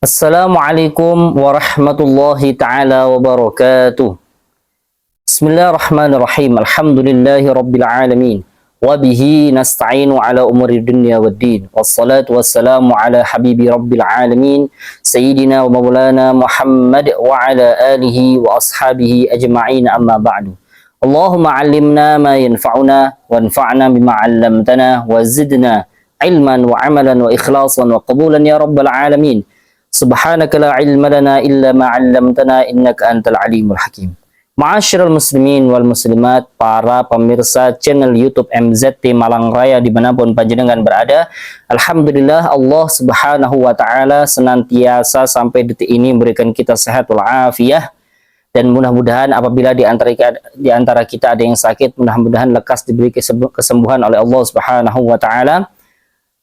Assalamualaikum warahmatullahi taala wabarakatuh. Bismillahirrahmanirrahim. Alhamdulillahi rabbil alamin. Wa bihi nasta'inu ala umuri dunya waddin. Wassalatu wassalamu ala habibi rabbil alamin, sayyidina wa maulana Muhammad wa ala alihi wa ashabihi ajma'in, amma ba'du. Allahumma 'allimna ma yanfa'una wanfa'na bima 'allamtana wa zidna ilman wa 'amalan wa ikhlasan wa qabulan ya rabbal alamin. Subhanaka la ilma lana illa ma 'allamtana innaka antal alimul hakim. Ma'asyiral muslimin wal muslimat, para pemirsa channel YouTube MZT Malang Raya dimanapun panjenengan berada, alhamdulillah Allah subhanahu wa ta'ala senantiasa sampai detik ini memberikan kita sehat walafiat, dan mudah-mudahan apabila di antara kita ada yang sakit, mudah-mudahan lekas diberi kesembuhan oleh Allah subhanahu wa ta'ala.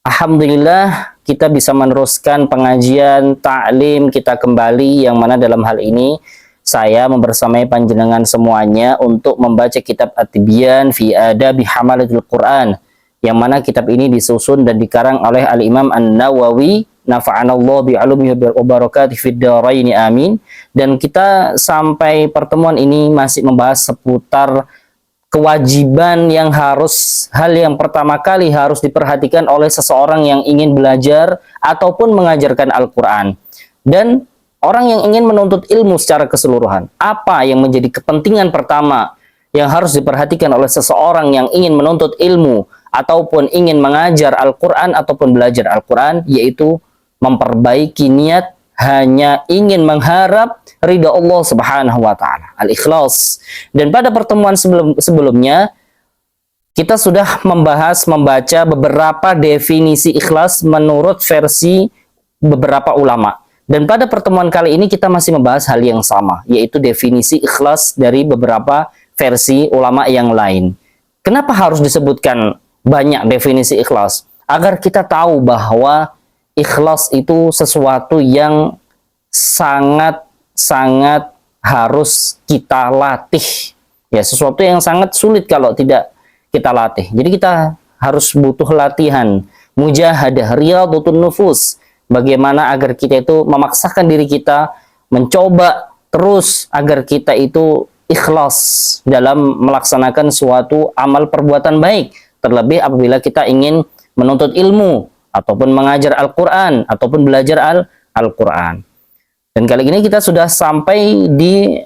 Alhamdulillah kita bisa meneruskan pengajian ta'lim kita kembali, yang mana dalam hal ini saya membersamai panjenengan semuanya untuk membaca kitab At-Tibyan fi Adabi Hamalatul Quran, yang mana kitab ini disusun dan dikarang oleh Al-Imam An-Nawawi, nafa'anallahu bi'ulumihi wa barakatuh fid dharain amin. Dan kita sampai pertemuan ini masih membahas seputar kewajiban yang hal yang pertama kali harus diperhatikan oleh seseorang yang ingin belajar ataupun mengajarkan Al-Quran, dan orang yang ingin menuntut ilmu secara keseluruhan. Apa yang menjadi kepentingan pertama yang harus diperhatikan oleh seseorang yang ingin menuntut ilmu ataupun ingin mengajar Al-Quran ataupun belajar Al-Quran, yaitu memperbaiki niat, hanya ingin mengharap ridha Allah subhanahu wa ta'ala, al-ikhlas. Dan pada pertemuan sebelumnya kita sudah membaca beberapa definisi ikhlas menurut versi beberapa ulama. Dan pada pertemuan kali ini kita masih membahas hal yang sama, yaitu definisi ikhlas dari beberapa versi ulama yang lain. Kenapa harus disebutkan banyak definisi ikhlas? Agar kita tahu bahwa ikhlas itu sesuatu yang sangat harus kita latih. Ya, sesuatu yang sangat sulit kalau tidak kita latih. Jadi kita harus butuh latihan, mujahadah, riyadhatun nufus. Bagaimana agar kita itu memaksakan diri kita, mencoba terus agar kita itu ikhlas dalam melaksanakan suatu amal perbuatan baik. Terlebih apabila kita ingin menuntut ilmu, ataupun mengajar Al-Quran, ataupun belajar Al-Quran. Dan kali ini kita sudah sampai di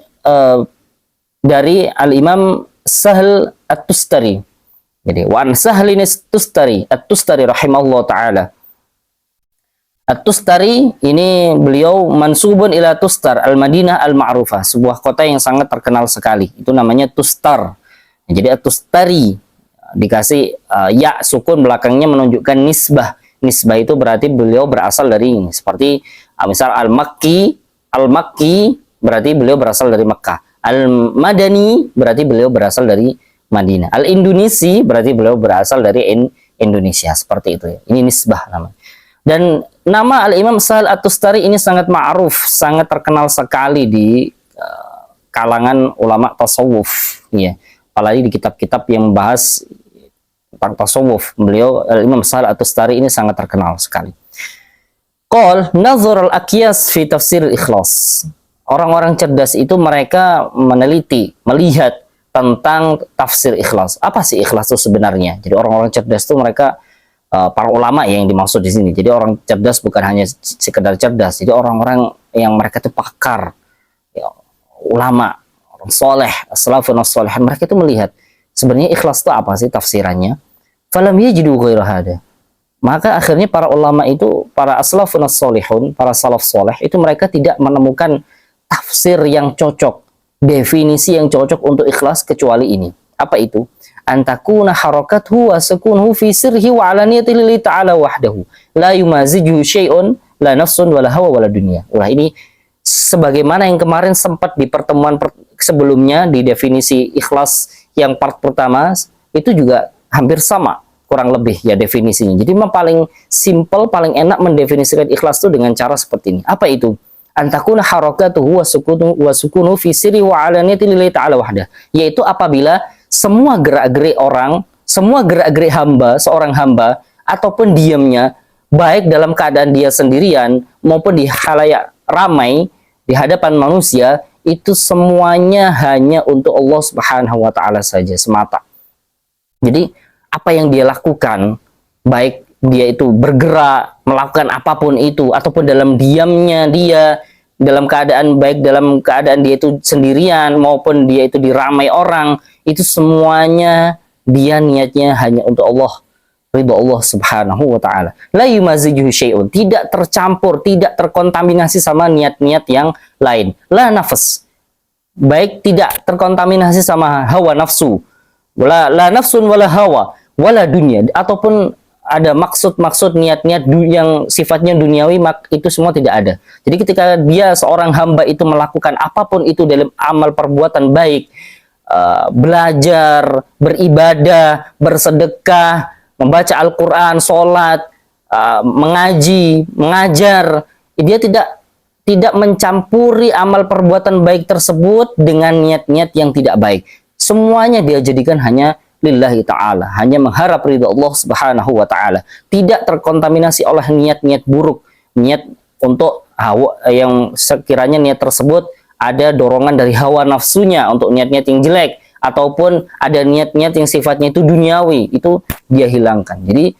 dari Al-Imam Sahl At-Tustari. Jadi, Wan Sahlin At-Tustari rahimahullah ta'ala. At-Tustari ini beliau mansubun ila Tustar al-Madinah al-Ma'rufah, sebuah kota yang sangat terkenal sekali. Itu namanya Tustar. Jadi At-Tustari dikasih ya sukun belakangnya menunjukkan nisbah. Nisbah itu berarti beliau berasal dari ini. Seperti misal Al-Makki berarti beliau berasal dari Mekah. Al-Madani berarti beliau berasal dari Madinah. Al-Indonesi berarti beliau berasal dari Indonesia. Seperti itu ya. Ini nisbah namanya. Dan nama Al-Imam Sahl At-Tustari ini sangat ma'ruf, sangat terkenal sekali di kalangan ulama tasawuf, ya. Apalagi di kitab-kitab yang membahas tentang tasawuf, beliau Al-Imam Sahl At-Tustari ini sangat terkenal sekali. Qal nazar al-aqyas fi tafsir al-ikhlas. Orang-orang cerdas itu mereka meneliti, melihat tentang tafsir ikhlas. Apa sih ikhlas itu sebenarnya? Jadi orang-orang cerdas itu mereka para ulama yang dimaksud di sini. Jadi orang cerdas bukan hanya sekedar cerdas. Jadi orang-orang yang mereka itu pakar, ya, ulama, orang soleh, as-salafun as-salihin, mereka itu melihat sebenarnya ikhlas itu apa sih tafsirannya. Falam yajidu ghaira hada. Maka akhirnya para ulama itu, para as-salafun as-salihun, para salaf soleh itu mereka tidak menemukan tafsir yang cocok, definisi yang cocok untuk ikhlas kecuali ini. Apa itu? Antakuna harakathu wa sukunhu fi sirhi wa alaniyati lillahi ta'ala wahdahu la yumazijuhu syai'un la nafsun wala hawa wala dunia. Wah, ini sebagaimana yang kemarin sempat di pertemuan sebelumnya di definisi ikhlas yang part pertama, itu juga hampir sama kurang lebih ya definisinya. Jadi memang paling simple, paling enak mendefinisikan ikhlas itu dengan cara seperti ini. Apa itu? Antakuna harakatuhu wa sukunuhu fi sirri wa alaniyati lillahi ta'ala wahdahu. Yaitu apabila semua gerak-gerik orang, semua gerak-gerik hamba, seorang hamba, ataupun diamnya, baik dalam keadaan dia sendirian maupun di halayak ramai di hadapan manusia, itu semuanya hanya untuk Allah Subhanahu wa taala saja semata. Jadi apa yang dia lakukan, baik dia itu bergerak, melakukan apapun itu, ataupun dalam diamnya dia, dalam keadaan baik dalam keadaan dia itu sendirian maupun dia itu diramai orang, itu semuanya dia niatnya hanya untuk Allah, ridho Allah Subhanahu wa taala. La yumazijuhu syai'un, tidak tercampur, tidak terkontaminasi sama niat-niat yang lain. La nafas, baik tidak terkontaminasi sama hawa nafsu. La nafsun wala hawa wala dunia, ataupun ada maksud-maksud niat-niat yang sifatnya duniawi, itu semua tidak ada. Jadi ketika dia seorang hamba itu melakukan apapun itu dalam amal perbuatan baik, belajar, beribadah, bersedekah, membaca Al-Quran, sholat, mengaji, mengajar, dia tidak mencampuri amal perbuatan baik tersebut dengan niat-niat yang tidak baik. Semuanya dia jadikan hanya lillahi ta'ala, hanya mengharap ridha Allah Subhanahu wa ta'ala, tidak terkontaminasi oleh niat-niat buruk, niat untuk hawa, yang sekiranya niat tersebut ada dorongan dari hawa nafsunya untuk niat-niat yang jelek, ataupun ada niat-niat yang sifatnya itu duniawi, itu dia hilangkan. Jadi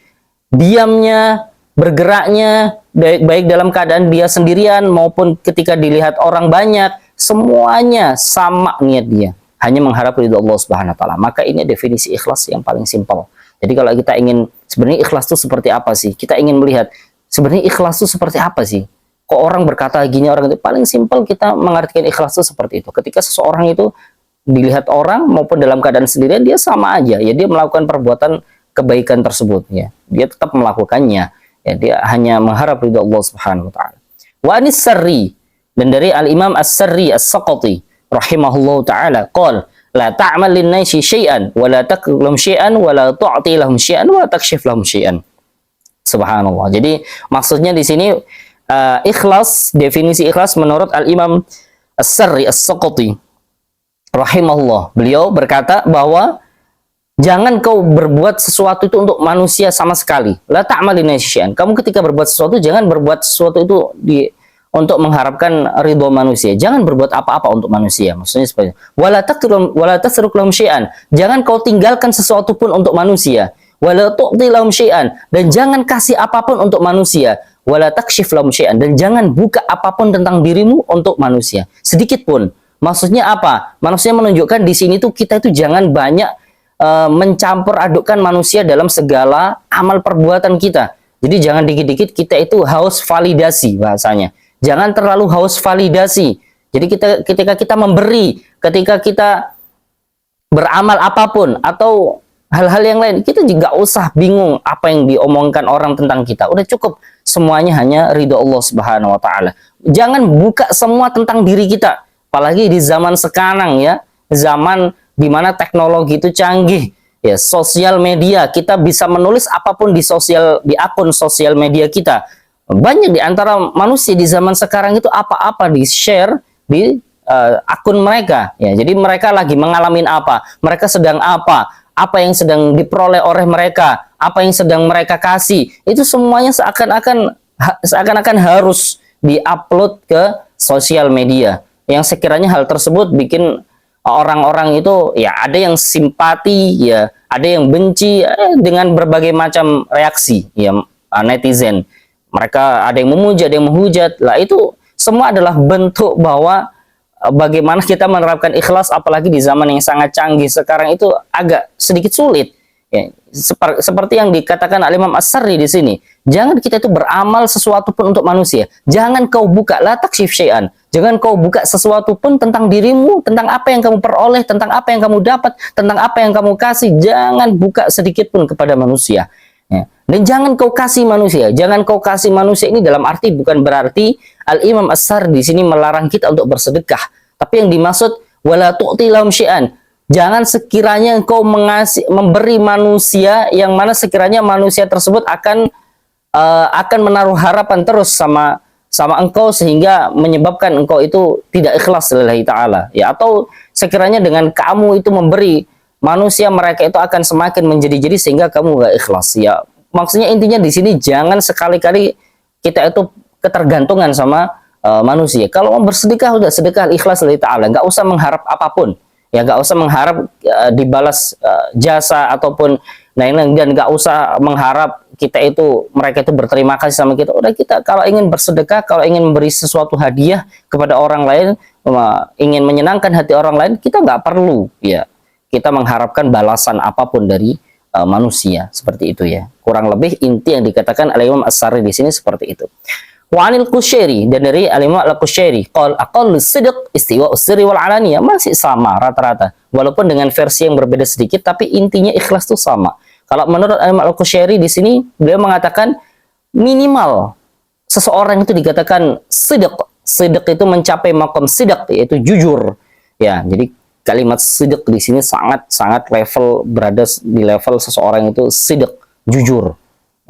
diamnya, bergeraknya, baik dalam keadaan dia sendirian maupun ketika dilihat orang banyak, semuanya sama niat dia, hanya mengharap ridho Allah Subhanahu wa taala. Maka ini definisi ikhlas yang paling simpel. Jadi kalau kita ingin, sebenarnya ikhlas itu seperti apa sih? Kita ingin melihat sebenarnya ikhlas itu seperti apa sih? Kok orang berkata gini, orang itu paling simpel kita mengartikan ikhlas itu seperti itu. Ketika seseorang itu dilihat orang maupun dalam keadaan sendirian, dia sama aja ya, dia melakukan perbuatan kebaikan tersebut ya. Dia tetap melakukannya. Ya, dia hanya mengharap ridho Allah Subhanahu wa taala. Wa anis sarri, dan dari Al-Imam As-Sarri As-Saqati rahimahullahu ta'ala qala la ta'mal lin-nasi syai'an wa la taklum lahum syai'an wa la tu'ti lahum syai'an wa la takshif lahum syai'an. Subhanallah. Jadi maksudnya di sini ikhlas, definisi ikhlas menurut Al-Imam As-Sarri As-Saqati rahimahullah, beliau berkata bahwa jangan kau berbuat sesuatu itu untuk manusia sama sekali. La ta'mal lin-nasi syai'an. Kamu ketika berbuat sesuatu, jangan berbuat sesuatu itu untuk mengharapkan ridho manusia. Jangan berbuat apa-apa untuk manusia. Maksudnya seperti itu. Wala tasruk lahum syai'an. Jangan kau tinggalkan sesuatu pun untuk manusia. Wala tu'ti lahum syai'an. Dan jangan kasih apapun untuk manusia. Wala takshif lahum syai'an. Dan jangan buka apapun tentang dirimu untuk manusia. Sedikit pun. Maksudnya apa? Maksudnya menunjukkan di sini tuh kita itu jangan banyak mencampur adukkan manusia dalam segala amal perbuatan kita. Jadi jangan dikit-dikit kita itu haus validasi bahasanya. Jangan terlalu haus validasi. Jadi ketika kita memberi, ketika kita beramal apapun atau hal-hal yang lain, kita juga usah bingung apa yang diomongkan orang tentang kita. Udah cukup semuanya hanya ridho Allah Subhanahu wa taala. Jangan buka semua tentang diri kita. Apalagi di zaman sekarang ya, zaman di mana teknologi itu canggih. Ya, sosial media, kita bisa menulis apapun di akun sosial media kita. Banyak di antara manusia di zaman sekarang itu apa-apa di-share di akun mereka. Ya, jadi mereka lagi mengalami apa, mereka sedang apa yang sedang diperoleh oleh mereka, apa yang sedang mereka kasih, itu semuanya seakan-akan harus di-upload ke sosial media. Yang sekiranya hal tersebut bikin orang-orang itu ya ada yang simpati, ya ada yang benci dengan berbagai macam reaksi ya netizen. Mereka ada yang memuja, ada yang menghujat. Lah itu semua adalah bentuk bahwa bagaimana kita menerapkan ikhlas, apalagi di zaman yang sangat canggih sekarang itu agak sedikit sulit. Ya, seperti yang dikatakan Al-Imam As-Sarri di sini. Jangan kita itu beramal sesuatu pun untuk manusia. Jangan kau buka la takshif syai'an. Jangan kau buka sesuatu pun tentang dirimu, tentang apa yang kamu peroleh, tentang apa yang kamu dapat, tentang apa yang kamu kasih. Jangan buka sedikit pun kepada manusia. Ya. Dan jangan kau kasih manusia. Jangan kau kasih manusia ini dalam arti bukan berarti Al-Imam As-Sarri di sini melarang kita untuk bersedekah. Tapi yang dimaksud wala tu'ti lahum syai'an. Jangan sekiranya engkau memberi manusia yang mana sekiranya manusia tersebut akan menaruh harapan terus sama engkau sehingga menyebabkan engkau itu tidak ikhlas lillahi ta'ala. Ya, atau sekiranya dengan kamu itu memberi manusia, mereka itu akan semakin menjadi-jadi sehingga kamu gak ikhlas. Ya, maksudnya intinya di sini jangan sekali-kali kita itu ketergantungan sama manusia. Kalau mau bersedekah udah sedekah ikhlas lillahi ta'ala, nggak usah mengharap apapun. Ya nggak usah mengharap dibalas jasa ataupun lain-lain, dan nggak usah mengharap mereka itu berterima kasih sama kita. Udah, kita kalau ingin bersedekah, kalau ingin memberi sesuatu hadiah kepada orang lain, ingin menyenangkan hati orang lain, kita nggak perlu ya kita mengharapkan balasan apapun dari manusia, seperti itu ya. Kurang lebih inti yang dikatakan oleh Imam As-Sari di sini seperti itu. Wa 'anil Qushairi, dan dari Al-Imam Al-Qushairi, qol aqallu sidq istiwa usri wal alaniyah, masih sama rata-rata. Walaupun dengan versi yang berbeda sedikit, tapi intinya ikhlas itu sama. Kalau menurut Al-Imam Al-Qushairi di sini beliau mengatakan minimal seseorang itu dikatakan sidq. Sidq itu mencapai maqam sidq, yaitu jujur. Ya, jadi kalimat sidq di sini sangat level, berada di level seseorang itu sidq, jujur.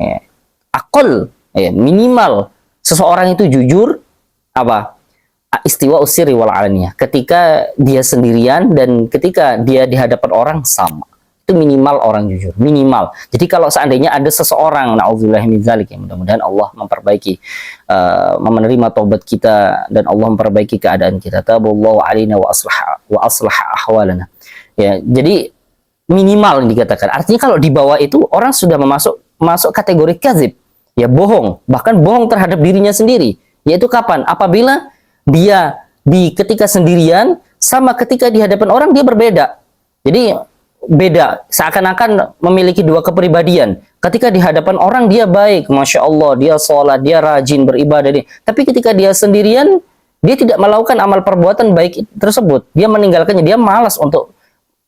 Ya. Aqall, ya, minimal seseorang itu jujur apa? Istiwa usiri wal alaniyah. Ketika dia sendirian dan ketika dia di hadapan orang sama. Itu minimal orang jujur, minimal. Jadi kalau seandainya ada seseorang, na'udzubillah min dzalik, ya mudah-mudahan Allah memperbaiki, menerima taubat kita dan Allah memperbaiki keadaan kita. Taballahu alaina wa aslaha ahwalana. Ya, jadi minimal dikatakan. Artinya kalau di bawah itu orang sudah masuk kategori kadzib. Ya, bohong, bahkan bohong terhadap dirinya sendiri. Yaitu kapan? Apabila dia ketika sendirian sama ketika di hadapan orang dia berbeda. Jadi beda, seakan-akan memiliki dua kepribadian. Ketika di hadapan orang dia baik, masya Allah, dia sholat, dia rajin beribadah. Tapi ketika dia sendirian, dia tidak melakukan amal perbuatan baik tersebut. Dia meninggalkannya, dia malas untuk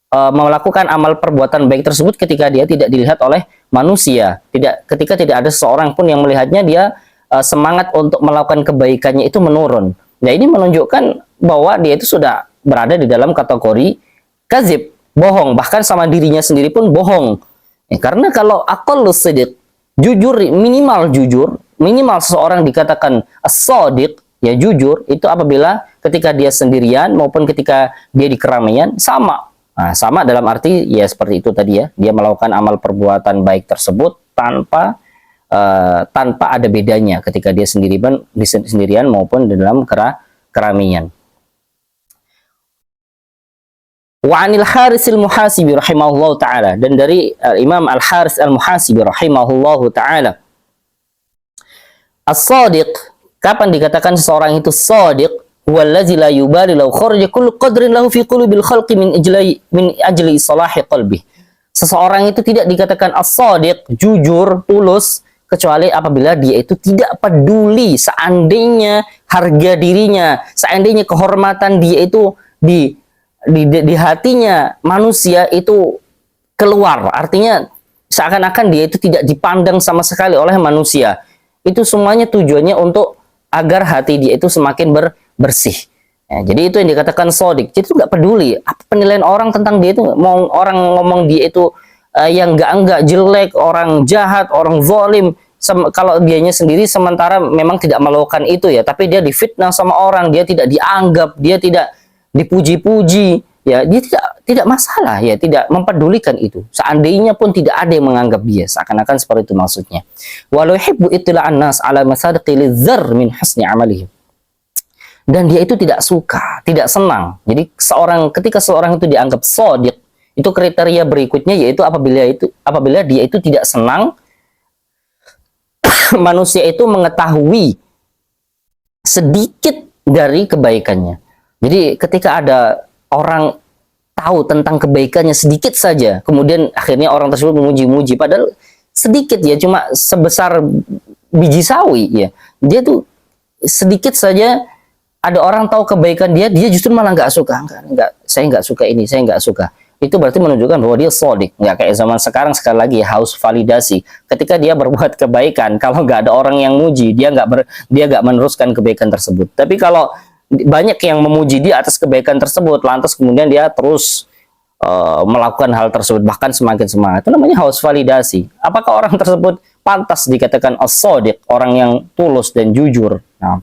melakukan amal perbuatan baik tersebut ketika dia tidak dilihat oleh manusia. Ketika tidak ada seseorang pun yang melihatnya, dia semangat untuk melakukan kebaikannya itu menurun. Nah, ini menunjukkan bahwa dia itu sudah berada di dalam kategori kadzib, bohong, bahkan sama dirinya sendiri pun bohong. Ya, karena kalau aqallu sidq, jujur, minimal seseorang dikatakan as-shadiq, ya jujur, itu apabila ketika dia sendirian maupun ketika dia di keramaian sama. Nah, sama dalam arti ya seperti itu tadi ya, dia melakukan amal perbuatan baik tersebut tanpa ada bedanya ketika dia sendirian maupun di dalam keramaian. Wa 'anil Haris al-Muhasibi rahimahullahu taala, dan dari Imam Al-Haris al-Muhasibi rahimahullahu taala, as-shadiq, kapan dikatakan seseorang itu shadiq? Wallazi la yubali law kharaja kullu qadrin lahu fi qulubil khalqi min ajli salahi qalbi. Seseorang itu tidak dikatakan as-shadiq, jujur, tulus, kecuali apabila dia itu tidak peduli seandainya harga dirinya, seandainya kehormatan dia itu di hatinya manusia itu keluar. Artinya seakan-akan dia itu tidak dipandang sama sekali oleh manusia. Itu semuanya tujuannya untuk agar hati dia itu semakin bersih. Ya, jadi itu yang dikatakan shadiq. Jadi itu nggak peduli apa penilaian orang tentang dia itu. Mau orang ngomong dia itu yang enggak jelek, orang jahat, orang zalim. Kalau dianya sendiri sementara memang tidak melakukan itu ya, tapi dia difitnah sama orang, dia tidak dianggap, dia tidak dipuji-puji, ya dia tidak masalah ya, tidak mempedulikan itu. Seandainya pun tidak ada yang menganggap dia, seakan-akan seperti itu maksudnya. Walau hibbu ittila'an nas ala masadiqi lidzar min husni amalihim. Dan dia itu tidak suka, tidak senang. Jadi ketika seorang itu dianggap shadiq, itu kriteria berikutnya yaitu apabila dia itu tidak senang manusia itu mengetahui sedikit dari kebaikannya. Jadi ketika ada orang tahu tentang kebaikannya sedikit saja, kemudian akhirnya orang tersebut memuji-muji, padahal sedikit ya, cuma sebesar biji sawi ya. Dia tuh sedikit saja, ada orang tahu kebaikan dia justru malah nggak suka. Saya nggak suka ini, saya nggak suka. Itu berarti menunjukkan bahwa dia shadiq. Nggak kayak zaman sekarang, sekali lagi haus validasi. Ketika dia berbuat kebaikan, kalau nggak ada orang yang muji, dia nggak meneruskan kebaikan tersebut. Tapi kalau banyak yang memuji dia atas kebaikan tersebut, lantas kemudian dia terus melakukan hal tersebut, bahkan semakin semangat, itu namanya haus validasi. Apakah orang tersebut pantas dikatakan as-shadiq, orang yang tulus dan jujur? Nah,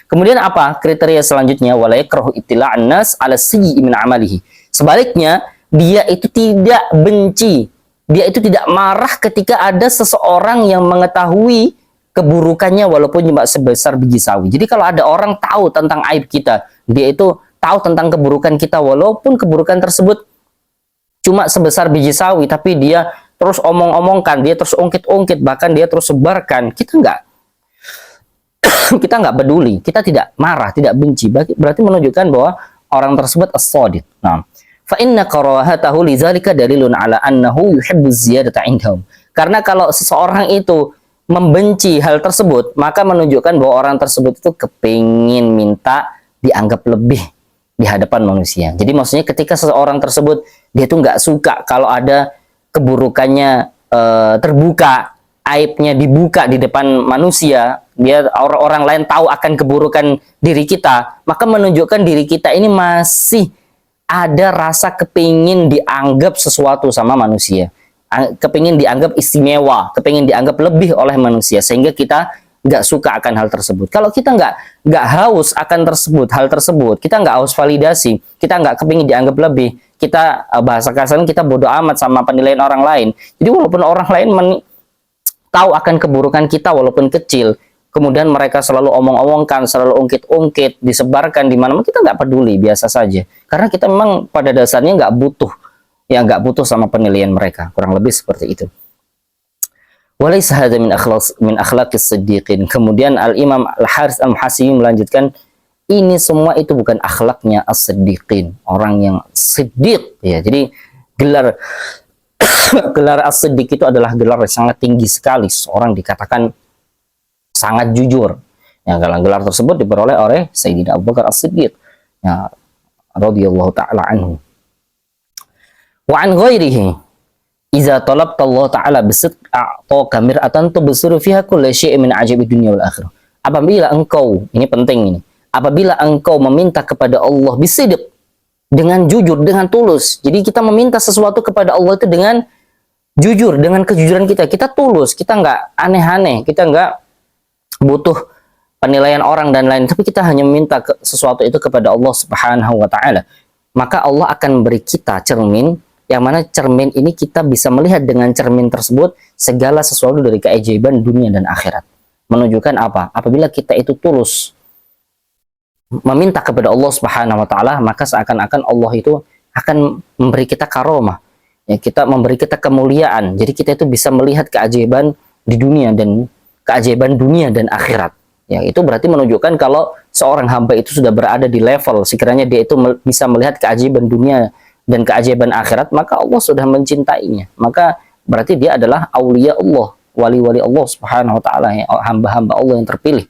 kemudian apa kriteria selanjutnya? Wala yakrahu ittila'an nas ala sayyi'i min amalihi. Sebaliknya, dia itu tidak benci dia itu tidak marah ketika ada seseorang yang mengetahui keburukannya walaupun cuma sebesar biji sawi. Jadi kalau ada orang tahu tentang aib kita, dia itu tahu tentang keburukan kita walaupun keburukan tersebut cuma sebesar biji sawi, tapi dia terus omong-omongkan, dia terus ungkit-ungkit, bahkan dia terus sebarkan, kita nggak peduli, kita tidak marah, tidak benci. Berarti menunjukkan bahwa orang tersebut as-shadiq. Nah, fa inna karahatahu lidzalika dalilun ala annahu yuhibbu ziyadata indahum. Karena kalau seseorang itu membenci hal tersebut, maka menunjukkan bahwa orang tersebut itu kepingin minta dianggap lebih di hadapan manusia. Jadi maksudnya ketika seseorang tersebut dia tuh nggak suka kalau ada keburukannya terbuka, aibnya dibuka di depan manusia, dia orang lain tahu akan keburukan diri kita, maka menunjukkan diri kita ini masih ada rasa kepingin dianggap sesuatu sama manusia, kepingin dianggap istimewa, kepingin dianggap lebih oleh manusia, sehingga kita nggak suka akan hal tersebut. Kalau kita nggak haus akan hal tersebut, kita nggak haus validasi, kita nggak kepingin dianggap lebih, kita bahasa kasarnya kita bodoh amat sama penilaian orang lain. Jadi walaupun orang lain tahu akan keburukan kita walaupun kecil, kemudian mereka selalu omong-omongkan, selalu ungkit-ungkit, disebarkan di mana-mana, kita nggak peduli, biasa saja. Karena kita memang pada dasarnya nggak butuh, ya nggak butuh sama penilaian mereka, kurang lebih seperti itu. Walaysa hadza min akhlaqis siddiqin. Kemudian Al-Imam Al-Harits Al-Muhasibi melanjutkan, ini semua itu bukan akhlaknya as-siddiqin, orang yang siddiq, ya. Jadi gelar gelar as-siddiq itu adalah gelar yang sangat tinggi sekali, seorang dikatakan sangat jujur. Ya, gelar tersebut diperoleh oleh Sayyidina Abu Bakar As-Siddiq, ya, radhiyallahu taala anhu. Wa an ghairihi, idza talabta Allah taala bisidq a'taka mir'atan tubsiru fiha kulli syai'in min ajaib dunya wal akhirah. Apabila engkau, ini penting ini, apabila engkau meminta kepada Allah bisidq, dengan jujur, dengan tulus. Jadi kita meminta sesuatu kepada Allah itu dengan jujur, dengan kejujuran kita tulus, kita nggak aneh-aneh, kita nggak butuh penilaian orang dan lain, tapi kita hanya meminta sesuatu itu kepada Allah Subhanahu wa taala. Maka Allah akan beri kita cermin, yang mana cermin ini kita bisa melihat dengan cermin tersebut segala sesuatu dari keajaiban dunia dan akhirat. Menunjukkan apa? Apabila kita itu tulus meminta kepada Allah Subhanahu wa taala, maka seakan-akan Allah itu akan memberi kita karomah. Ya, kita memberi kita kemuliaan. Jadi kita itu bisa melihat keajaiban di dunia dan keajaiban dunia dan akhirat. Ya, itu berarti menunjukkan kalau seorang hamba itu sudah berada di level sekiranya dia itu bisa melihat keajaiban dunia dan keajaiban akhirat, maka Allah sudah mencintainya. Maka berarti dia adalah aulia Allah, wali-wali Allah Subhanahu wa taala, ya, hamba-hamba Allah yang terpilih.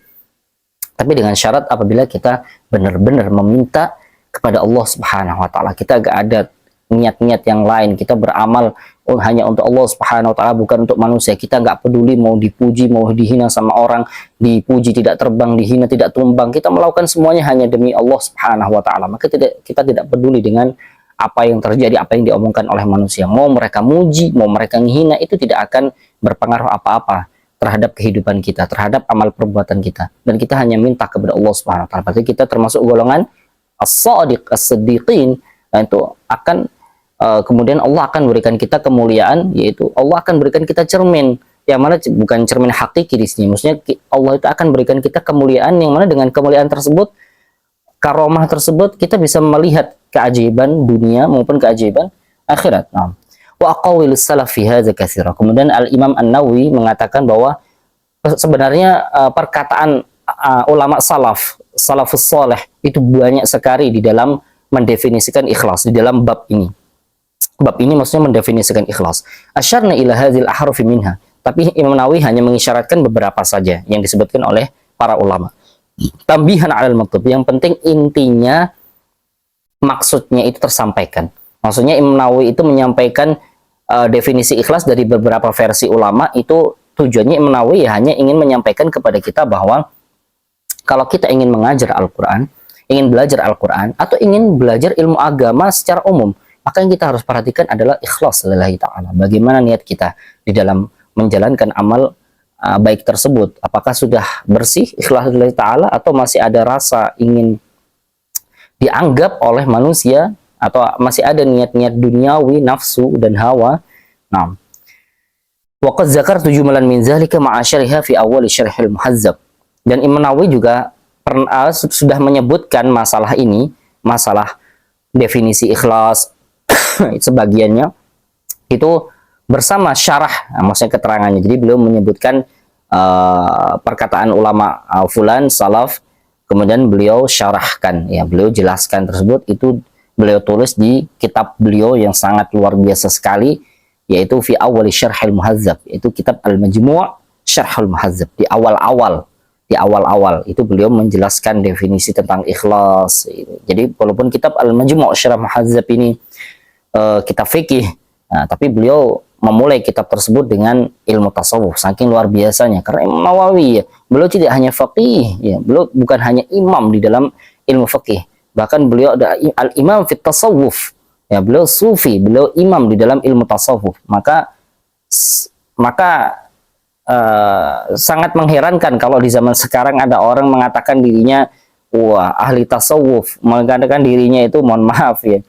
Tapi dengan syarat apabila kita benar-benar meminta kepada Allah Subhanahu wa taala. Kita gak ada niat-niat yang lain, kita beramal hanya untuk Allah Subhanahu wa taala, bukan untuk manusia. Kita nggak peduli mau dipuji, mau dihina sama orang, dipuji tidak terbang, dihina tidak tumbang. Kita melakukan semuanya hanya demi Allah Subhanahu wa taala. Maka kita tidak peduli dengan apa yang terjadi, apa yang diomongkan oleh manusia. Mau mereka muji, mau mereka menghina, itu tidak akan berpengaruh apa-apa terhadap kehidupan kita, terhadap amal perbuatan kita. Dan kita hanya minta kepada Allah Subhanahu wa taala. Berarti kita termasuk golongan as-shadiq, as-siddiqin. Nah, itu akan kemudian Allah akan berikan kita kemuliaan, yaitu Allah akan berikan kita cermin, yang mana bukan cermin hakiki di sini. Maksudnya Allah itu akan berikan kita kemuliaan, yang mana dengan kemuliaan tersebut, karomah tersebut, kita bisa melihat keajaiban dunia maupun keajaiban akhirat. Nah, wa aqawilus salaf fi hadza katsira. Kemudian Al-Imam An-Nawawi mengatakan bahwa sebenarnya perkataan ulama salafus saleh itu banyak sekali di dalam mendefinisikan ikhlas di dalam bab ini. Bab ini maksudnya mendefinisikan ikhlas. Asyarna ila hadzal ahrufi minha. Tapi Imam Nawawi hanya mengisyaratkan beberapa saja yang disebutkan oleh para ulama. Tambihan 'alal maktub. Yang penting intinya maksudnya itu tersampaikan. Maksudnya Imam Nawawi itu menyampaikan definisi ikhlas dari beberapa versi ulama, itu tujuannya Imam Nawawi ya hanya ingin menyampaikan kepada kita bahwa kalau kita ingin mengajar Al-Qur'an, ingin belajar Al-Qur'an atau ingin belajar ilmu agama secara umum, maka yang kita harus perhatikan adalah ikhlas lillahi ta'ala. Bagaimana niat kita di dalam menjalankan amal baik tersebut. Apakah sudah bersih ikhlas lillahi ta'ala atau masih ada rasa ingin dianggap oleh manusia, atau masih ada niat-niat duniawi, nafsu dan hawa. Nah, Wa qad zakartu jumalan min zalika ma'a syarhiha fi awal syarhil muhazzab. Dan Imam Nawawi juga sudah menyebutkan masalah ini, masalah definisi ikhlas sebagiannya itu bersama syarah, maksudnya keterangannya. Jadi beliau menyebutkan perkataan ulama fulan salaf, kemudian beliau syarahkan, ya beliau jelaskan tersebut, itu beliau tulis di kitab beliau yang sangat luar biasa sekali, yaitu fi awal syarhil muhazzab, itu kitab al-majmu' syarhul muhazzab. Di awal-awal itu beliau menjelaskan definisi tentang ikhlas. Jadi walaupun kitab al-majmu' syarh muhazzab ini kitab fikih, nah, tapi beliau memulai kitab tersebut dengan ilmu tasawuf, saking luar biasanya. Karena Imam Nawawi, ya, beliau tidak hanya faqih, ya, beliau bukan hanya imam di dalam ilmu fikih, bahkan beliau ada al-imam fit tasawuf, ya, beliau sufi, beliau imam di dalam ilmu tasawuf. Maka sangat mengherankan kalau di zaman sekarang ada orang mengatakan dirinya wah ahli tasawuf, mengatakan dirinya itu, mohon maaf ya,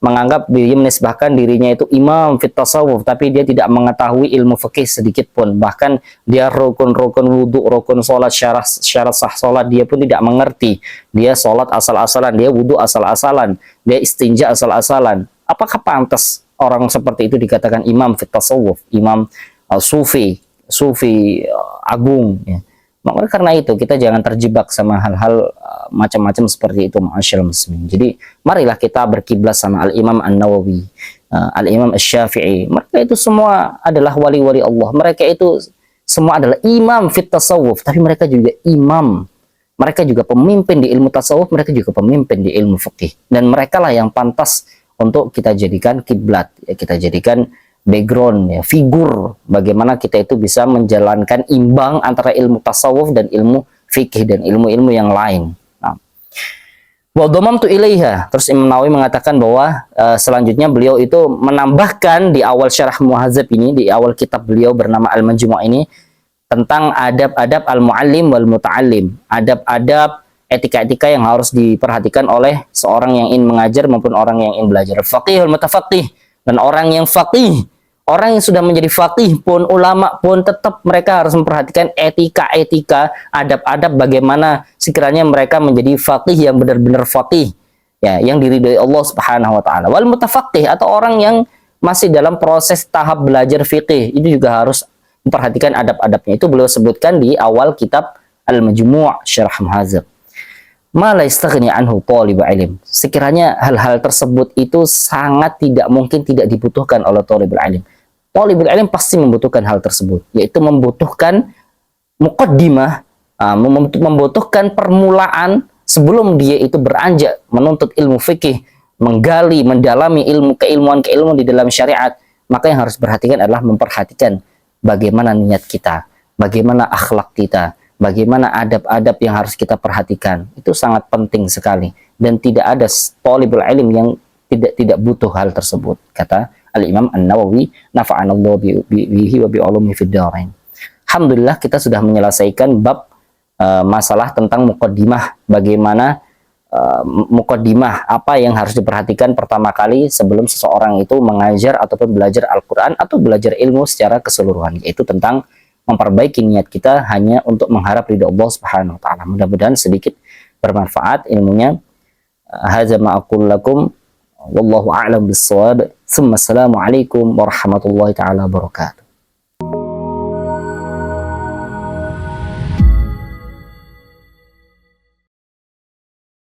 menganggap dirinya, menisbahkan dirinya itu imam fit tasawuf, tapi dia tidak mengetahui ilmu fikih sedikit pun. Bahkan dia rukun-rukun wudhu, rukun sholat, syarat sah sholat dia pun tidak mengerti. Dia sholat asal-asalan, dia wudhu asal-asalan, dia istinja asal-asalan. Apakah pantas orang seperti itu dikatakan imam fit tasawuf, imam sufi agung, ya? Maka karena itu kita jangan terjebak sama hal-hal macam-macam seperti itu, ma'asyiral muslimin. Jadi marilah kita berkiblat sama Al-Imam An-Nawawi, Al-Imam Asy-Syafi'i. Mereka itu semua adalah wali-wali Allah. Mereka itu semua adalah imam fit tasawuf, tapi mereka juga imam. Mereka juga pemimpin di ilmu tasawuf, mereka juga pemimpin di ilmu fikih. Dan mereka lah yang pantas untuk kita jadikan kiblat, ya, kita jadikan background, ya, figur bagaimana kita itu bisa menjalankan imbang antara ilmu tasawuf dan ilmu fikih dan ilmu-ilmu yang lain. Wa dhamamtu ilaiha. Terus Imam Nawawi mengatakan bahwa selanjutnya beliau itu menambahkan di awal syarah muhazzab ini, di awal kitab beliau bernama Al-Majmu' ini, tentang adab-adab al-muallim wal muta'allim, adab-adab etika-etika yang harus diperhatikan oleh seorang yang ingin mengajar maupun orang yang ingin belajar. Faqihul mutafaqih, dan orang yang faqih, orang yang sudah menjadi faqih pun, ulama pun, tetap mereka harus memperhatikan etika-etika, adab-adab bagaimana sekiranya mereka menjadi faqih yang benar-benar faqih, ya, yang diridhoi Allah Subhanahu wa taala. Wal mutafaqih, atau orang yang masih dalam proses tahap belajar fikih, itu juga harus memperhatikan adab-adabnya. Itu beliau sebutkan di awal kitab Al-Majmu' Syarh Muhazzab. Ma la yastaghni anhu talib ilm. Sekiranya hal-hal tersebut itu sangat tidak mungkin tidak dibutuhkan oleh talibul ilm. Talibul ilm pasti membutuhkan hal tersebut, yaitu membutuhkan muqaddimah, membutuhkan permulaan sebelum dia itu beranjak menuntut ilmu fikih, menggali, mendalami keilmuan di dalam syariat. Maka yang harus diperhatikan adalah memperhatikan bagaimana niat kita, bagaimana akhlak kita, bagaimana adab-adab yang harus kita perhatikan. Itu sangat penting sekali, dan tidak ada talibul ilm yang tidak butuh hal tersebut, kata Al-Imam An-Nawawi, nafa'anallahu bihi wa bi'ulumi fid dharain. Alhamdulillah kita sudah menyelesaikan bab masalah tentang muqaddimah, bagaimana muqaddimah, apa yang harus diperhatikan pertama kali sebelum seseorang itu mengajar ataupun belajar Al-Qur'an atau belajar ilmu secara keseluruhan, yaitu tentang memperbaiki niat kita hanya untuk mengharap ridha Allah Subhanahu wa taala. Mudah-mudahan sedikit bermanfaat ilmunya. Hadza ma aqul lakum wallahu a'lam bis-shawab. Assalamualaikum warahmatullahi taala wabarakatuh.